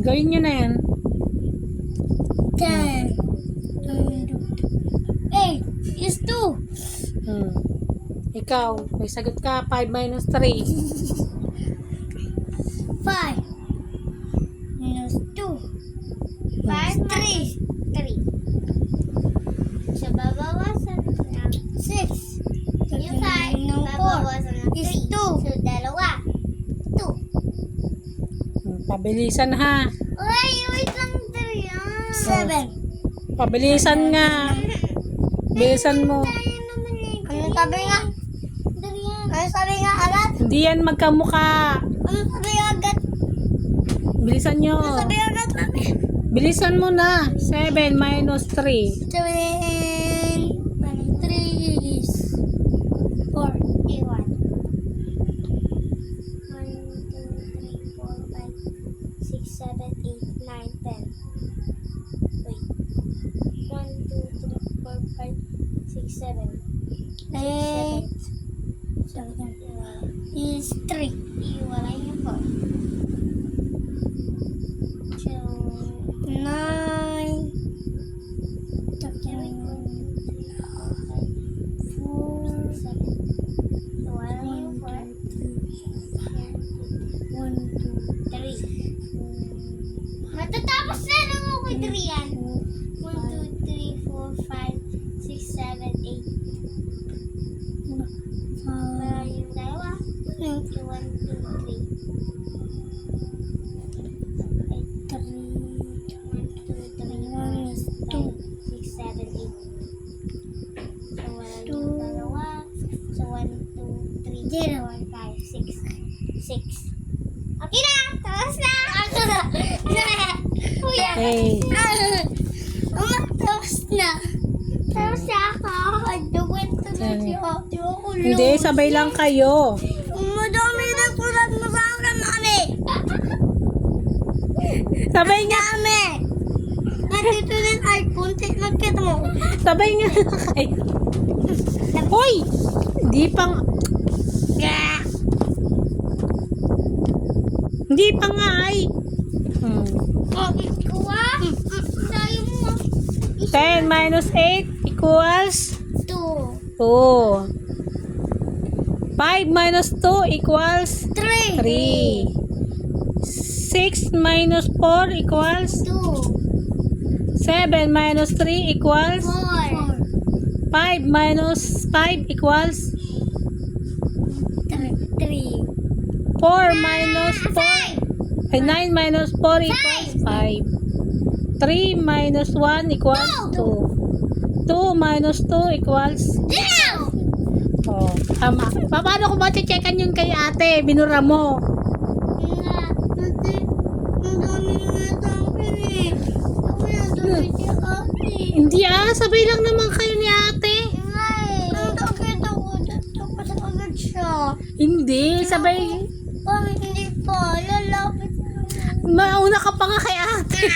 Gawin nyo na yan. 10. 8 is 2. Ikaw, may sagot ka. 5 minus 3. 5 minus 2. 5 3. 3. So, babawasan ng 6. yung 5, ng 4 babawasan ng 3. is 2. So, dalawa. 2. Pabilisan ha. Uy, wait lang 3 yan. 7. Pabilisan nga. Bilisan mo. Tayo naman eh. Ano sabi nga? 3 yan. Ano sabi nga agad? Hindi yan magkamukha. Ano sabi agad? Bilisan nyo. Ano sabi agad, mami? Bilisan mo na. 7 minus 3. 7 minus 3 is 4. 1. 1, 2, 3, 4, 5, 6, 7, 8, 9, 10. Wait. 1, 2, 3, 4, 5, 6, 7. 8 is 3. Iwala yung 4. So, 9. matatapos na lang ako 3 yan. 1, 2, 3, 4, 5, 6, 7, 8. Yung dalawa. 1, 2, 3. 6, 7, 8. So, wala yung dalawa. So, 1, 2, 3, 4, 5, 6. 6. Okay na! Tapos na! Kuya! Hey. Tapos na. Tapos na ako. Duwin to na si ate. Ako Hindi, sabay lang kayo. Madami na kulat mo sa akin, mami. Sabay nga. Mami. Nandito na yung iPhone. Nakita mo. Sabay nga kayo. Hoy! Hindi pang... Hindi pa nga ay. Kuha? Tayo mo. 10 minus 8 equals 2. 2. 5 minus 2 equals 3. 3. 6 minus 4 equals 2. 7 minus 3 equals 4. 5 minus 5 equals 3. 4 minus 4 ay 9 minus 4 equals 5. 3 minus 1 equals 2. 2 minus 2 equals oh, tama. Paano ko ba checkan yun kay ate? Binura mo. Ang dami nga sa akin eh. Ako yung dami si ate. Hindi sabay lang naman kayo ni ate. Ang dami ako. Tapos agad siya. Hindi, sabay. Bakit hindi pa? Lalapit. Mauna ka pa nga kay ate.